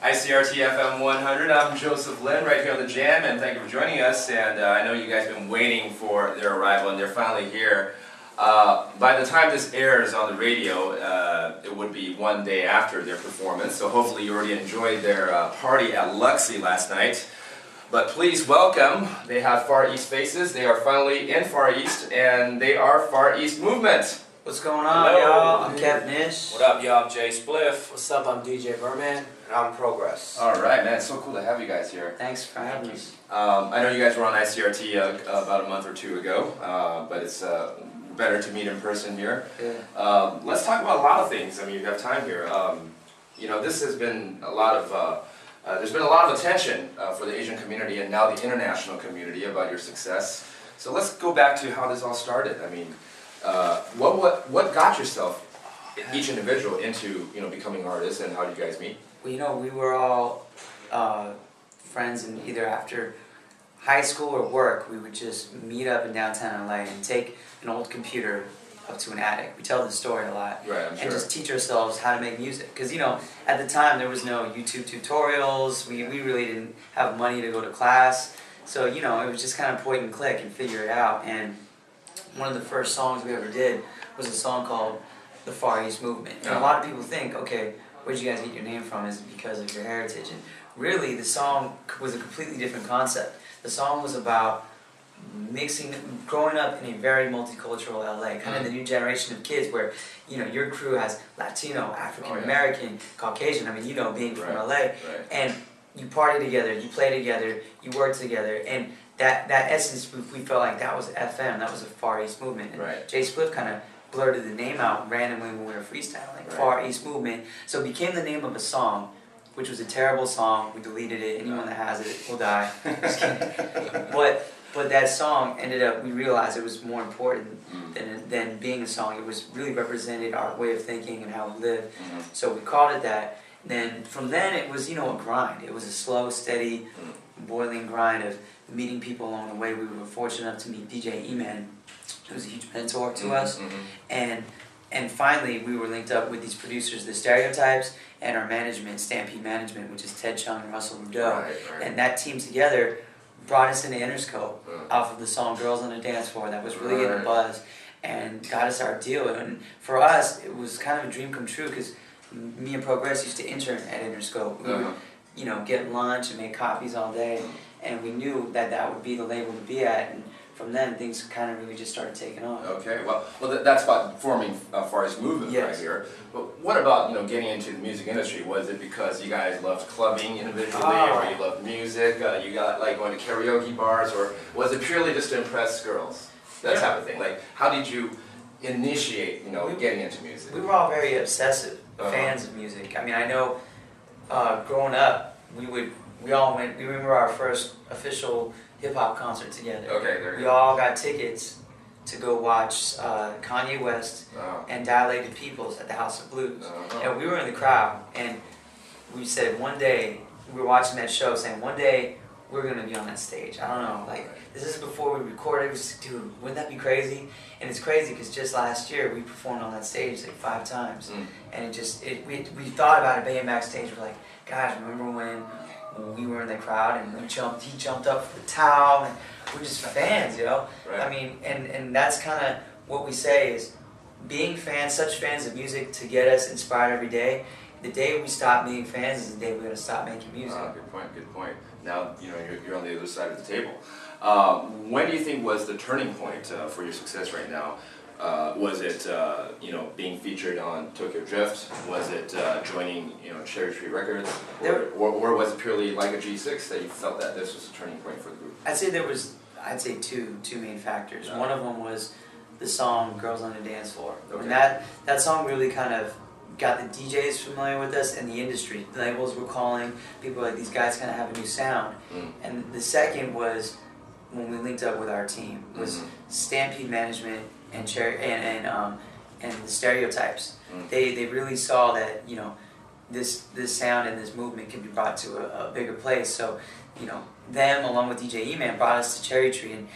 ICRT FM 100. I'm Joseph Lynn, right here on the Jam, and thank you for joining us. And I know you guys have been waiting for their arrival, and they're finally here. By the time this airs on the radio, it would be one day after their performance, so hopefully you already enjoyed their party at Luxy last night. But please welcome, they have Far East faces, they are finally in Far East, and they are Far East Movement. What's going on, y'all? I'm Kev Nish. What up, y'all? I'm Jay Spliff. What's up? I'm DJ Berman. And I'm Progress. Alright, man, it's so cool to have you guys here. Thanks for having us. I know you guys were on ICRT about a month or two ago, but it's better to meet in person here. Yeah. Let's talk about a lot of things. I mean, you have time here. You know, this has been a lot of, there's been a lot of attention for the Asian community and now the international community about your success. So let's go back to how this all started. I mean, what got yourself, each individual, into becoming artists, and how did you guys meet? Well, you know, we were all friends, and either after high school or work, we would just meet up in downtown LA and take an old computer up to an attic. We tell the story a lot. Right, I'm sure. And just teach ourselves how to make music. Because, you know, at the time there was no YouTube tutorials, we really didn't have money to go to class. So, you know, it was just kind of point and click and figure it out. And one of the first songs we ever did was a song called The Far East Movement. And a lot of people think, okay, where'd you guys get your name from? Is it because of your heritage? And really, the song was a completely different concept. The song was about growing up in a very multicultural LA, kind of the new generation of kids where, you know, your crew has Latino, African American, Caucasian, I mean, you know, being from LA, and you party together, you play together, you work together, and that essence, we felt like that was FM, that was a Far East Movement. And Jay Spliff kind of blurted the name out randomly when we were freestyling, Far East Movement, so it became the name of a song, which was a terrible song. We deleted it. Anyone that has it will die. Just kidding. But that song ended up, we realized it was more important than being a song. It was really represented our way of thinking and how we live. So we called it that. Then from then it was, you know, a grind. It was a slow, steady, boiling grind of meeting people along the way. We were fortunate enough to meet DJ E-Man, who was a huge mentor to us. And finally, we were linked up with these producers, The Stereotypes, and our management, Stampede Management, which is Ted Chung and Russell Rudeau. And that team together brought us into Interscope off of the song Girls on the Dance Floor that was really getting a buzz and got us our deal. And for us, it was kind of a dream come true because me and Progress used to intern at Interscope. We would, you know, get lunch and make copies all day, and we knew that that would be the label to be at. And from then, things kind of really just started taking off. Okay, well that's about forming Far East Movement right here. But what about, you know, getting into the music industry? Was it because you guys loved clubbing individually, or you loved music? You got like going to karaoke bars, or was it purely just to impress girls? That type of thing. Like, how did you initiate, you know, getting into music? We were all very obsessive fans of music. I mean, I know growing up, we remember our first official hip-hop concert together. We all got tickets to go watch Kanye West and Dilated Peoples at the House of Blues. And we were in the crowd, and we said one day, we were watching that show, saying one day we're going to be on that stage. I don't know, like, this is before we recorded. It was, dude, wouldn't that be crazy? And it's crazy because just last year we performed on that stage like 5 times. And it just, we thought about it being backstage. We're like, gosh, remember when we were in the crowd and he jumped up for the towel, and we're just fans, you know? I mean, and that's kind of what we say is being fans, such fans of music to get us inspired every day. The day we stop being fans is the day we're going to stop making music. Good point. Now, you know, you're on the other side of the table. When do you think was the turning point for your success right now? Was it, you know, being featured on Tokyo Drift? Was it joining, you know, Cherry Tree Records? Or was it purely like a G6 that you felt that this was a turning point for the group? I'd say there was, two main factors. One of them was the song Girls on the Dance Floor. And that song really kind of got the DJs familiar with us and the industry. The labels were calling, people were like, these guys kind of have a new sound. And the second was when we linked up with our team, was Stampede Management and the Stereotypes. They really saw that, you know, this sound and this movement can be brought to a bigger place. So, you know, them along with DJ E-Man brought us to Cherry Tree, and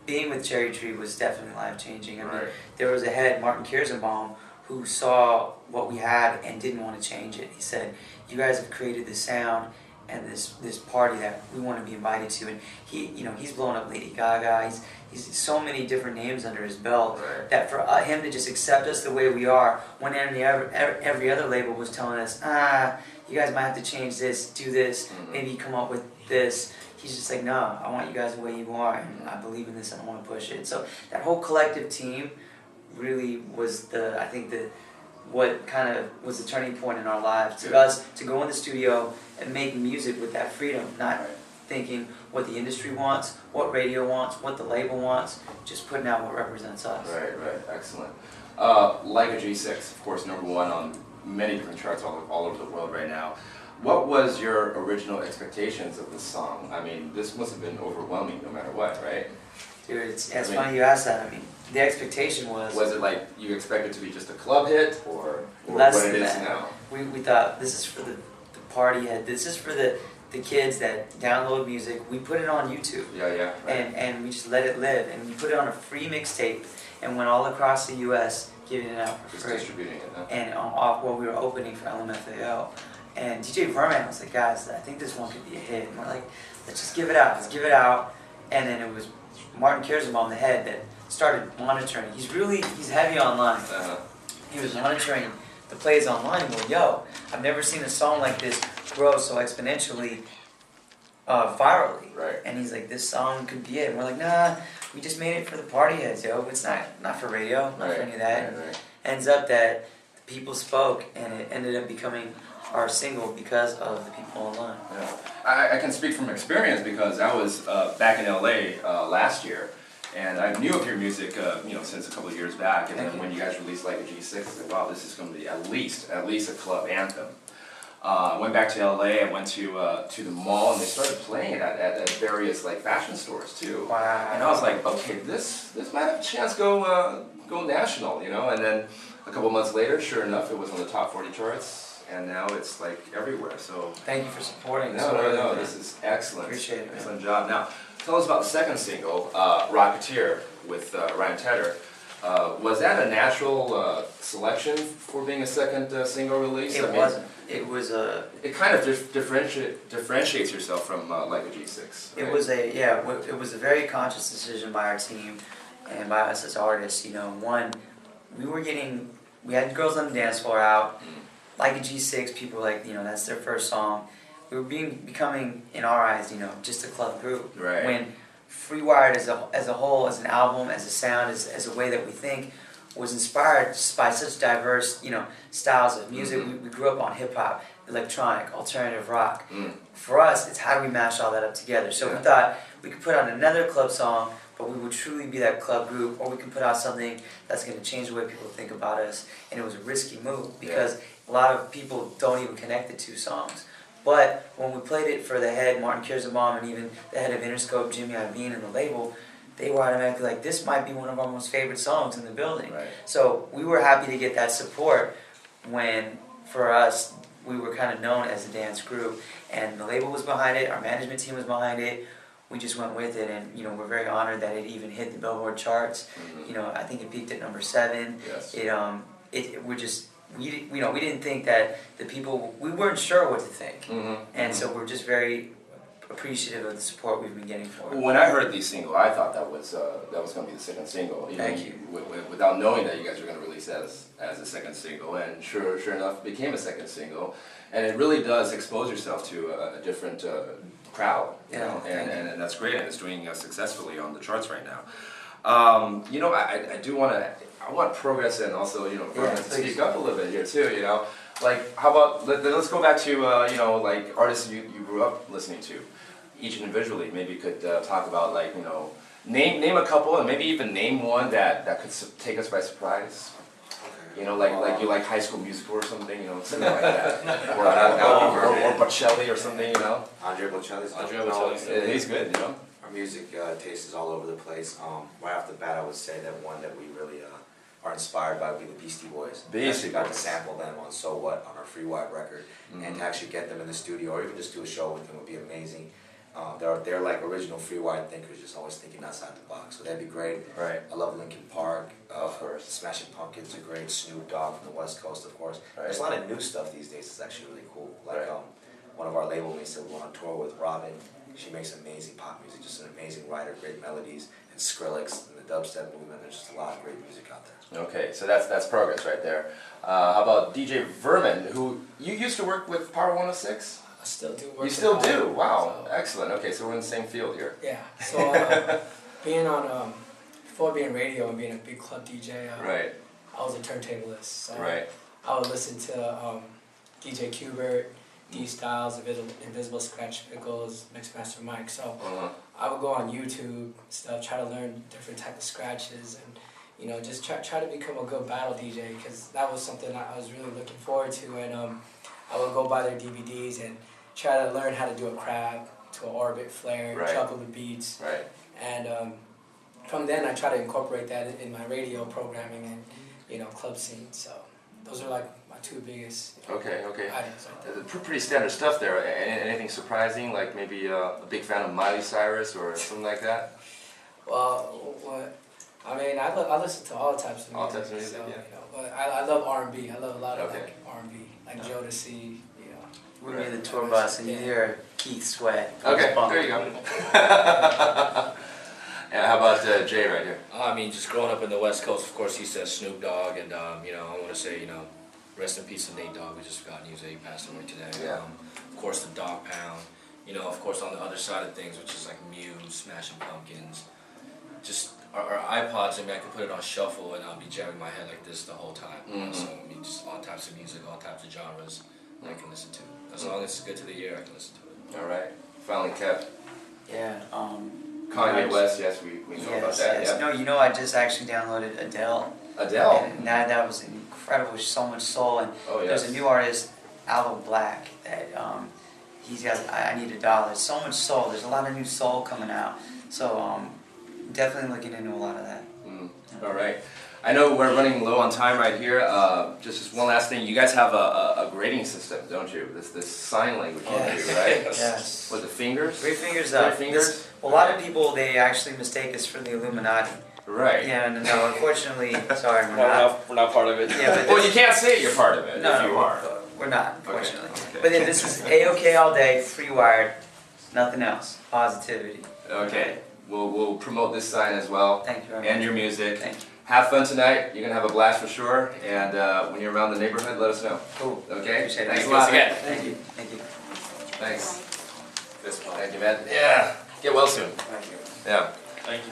being with Cherry Tree was definitely life changing. I mean, there was a head, Martin Kierzenbaum, who saw what we had and didn't want to change it. He said, "You guys have created this sound and this party that we want to be invited to." And he's blown up Lady Gaga. He's so many different names under his belt that for him to just accept us the way we are, when every other label was telling us, you guys might have to change this, do this, maybe come up with this. He's just like, no, I want you guys the way you are, and I believe in this and I want to push it. So that whole collective team really was what kind of was the turning point in our lives. To us to go in the studio and make music with that freedom, not thinking what the industry wants, what radio wants, what the label wants, just putting out what represents us. Right, excellent. Like a G6, of course, #1 on many different charts all over the world right now. What was your original expectations of this song? I mean, this must have been overwhelming no matter what, right? Dude, it's funny you asked that. I mean, the expectation was... Was it like you expected to be just a club hit, or less what it than is that. now? We thought, this is for the party head, this is for the kids that download music. We put it on YouTube. Yeah. Right. And we just let it live. And we put it on a free mixtape and went all across the U.S. giving it out for Just free. distributing it, huh? And we were opening for LMFAO. And DJ Verman was like, guys, I think this one could be a hit. And we're like, let's just give it out. Let's give it out. And then it was Martin Kiersma, the head, that started monitoring. He's heavy online. He was monitoring the plays online and go, yo, I've never seen a song like this grow so exponentially virally. Right. And he's like, this song could be it. And we're like, nah, we just made it for the party heads, yo. It's not for radio, not for any of that. Right. Ends up that the people spoke, and it ended up becoming our single because of the people online. Yeah. I can speak from experience because I was back in LA last year, and I knew of your music since a couple of years back, and then when you guys released Like a G6, I said, wow, this is going to be at least a club anthem. I went back to LA, I went to the mall, and they started playing it at various like fashion stores too. Wow. And I was like, okay, this might have a chance to go national, and then a couple months later, sure enough, it was on the top 40 charts. And now it's like everywhere. So thank you for supporting. No. This is excellent. Appreciate it. Excellent job. Now, tell us about the second single, Rocketeer, with Ryan Tedder. Was that a natural selection for being a second single release? It wasn't. It was a. It kind of differentiates yourself from Like a G6. Right? It was a very conscious decision by our team and by us as artists. One, we had Girls on the Dance Floor out. Like a G6, people were like, that's their first song. We were becoming, in our eyes, just a club group. Right. When Free Wired as a whole, as an album, as a sound, as a way that we think, was inspired by such diverse, styles of music. We grew up on hip hop, electronic, alternative rock. For us, it's how do we mash all that up together. So we thought we could put out another club song, but we would truly be that club group, or we can put out something that's going to change the way people think about us. And it was a risky move because a lot of people don't even connect the two songs. But when we played it for the head, Martin Kiersma, and even the head of Interscope, Jimmy Iovine, and the label, they were automatically like, this might be one of our most favorite songs in the building. Right. So we were happy to get that support when, for us, we were kind of known as a dance group. And the label was behind it, our management team was behind it. We just went with it, and we're very honored that it even hit the Billboard charts. I think it peaked at #7. Yes. We didn't think that the people, we weren't sure what to think. And so we're just very appreciative of the support we've been getting for it. When I heard the single, I thought that was going to be the second single. Thank you. Without knowing that you guys were going to release it as a second single, and sure enough, it became a second single. And it really does expose yourself to a different crowd, and that's great, and it's doing successfully on the charts right now. I want Progress and also Progress to speak up a little bit here too. Like how about let's go back to like artists you grew up listening to, each individually. Maybe you could talk about like name a couple, and maybe even name one that could take us by surprise. Like you like High School Musical or something, something like that, or Bocelli or something, Andre Bocelli's. He's good, Our music taste is all over the place. Right off the bat, I would say that one that we really are inspired by would be the Beastie Boys. We actually got to sample them on So What on our Free Wired record, and to actually get them in the studio or even just do a show with them would be amazing. They're like original free wired thinkers, just always thinking outside the box. So that'd be great. Right. I love Linkin Park. Of course. Smashing Pumpkins are great. Snoop Dogg from the West Coast, of course. Right. There's a lot of new stuff these days. It's actually really cool. Like Right. one of our label mates that we're on tour with, Robin. She makes amazing pop music. Just an amazing writer, great melodies, and Skrillex and the dubstep movement. There's just a lot of great music out there. Okay, so that's progress right there. How about DJ Vermin, who you used to work with Power 106? I still do work. You still with do? Power, Wow, so- excellent. Okay, so we're in the same field here. Yeah. So being on before being radio and being a big club DJ, Right, I was a turntablist. So right. I would listen to DJ Qbert, D Styles, Invisible Scratch Pickles, Mixmaster Mike. So Uh-huh. I would go on YouTube stuff, try to learn different type of scratches, and just try to become a good battle DJ, because that was something I was really looking forward to. And I would go buy their DVDs and try to learn how to do a crab to an orbit flare, Right. juggle the beats, Right. and from then I try to incorporate that in my radio programming and club scene. So those are like my two biggest Okay. items right there. Pretty standard stuff there. Anything surprising, like maybe a big fan of Miley Cyrus or something like that? Well, I mean, I listen to all types of music. All types of music, so, yeah. But I love R&B. I love a lot of Okay. like R&B, like Jodeci. We'll be in the tour bus and you hear Keith Sweat. Okay, there you go. And how about Jay right here? I mean, just growing up in the West Coast, of course, he says Snoop Dogg, and I want to say, rest in peace to Nate Dogg. We just forgot news that he passed away today. Yeah. Of course, the Dog Pound. Of course, on the other side of things, which is like Muse, Smashing Pumpkins. Just our iPods. I mean, I could put it on shuffle and I'll be jamming my head like this the whole time. Mhm. So I mean, just all types of music, all types of genres that I can listen to. As long as it's good to the ear, I can listen to it. All right. Finally, Kev. Yeah. Kanye West, yes, we know about that. Yes. Yeah. No, I just actually downloaded Adele. Adele. And that was incredible. So much soul. And Oh, there's yes. a new artist, Aloe Black, that he's got I Need $1. So much soul. There's a lot of new soul coming out. So definitely looking into a lot of that. All right. I know we're running low on time right here. Just one last thing. You guys have a grading system, don't you? This sign language you Yes. do, right? Yes. With the fingers? Three fingers up. Three fingers? A lot of people, they actually mistake us for the Illuminati. Right. Yeah, no, unfortunately, sorry, we're not. We're not part of it. Yeah, but Well, you can't say you're part of it no, if you are. we're not, unfortunately. Okay. But then this is A-OK all day, free wired, nothing else. Positivity. Okay. We'll promote this sign as well. Thank you very And much. your music. Thank you. Have fun tonight. You're going to have a blast for sure. And when you're around the neighborhood, let us know. Cool. Okay? Appreciate it. Thanks a Thank lot, you. man. Thank you. Thank you. Thanks. Thank you, man. Yeah. Get well soon. Thank you. Yeah. Thank you.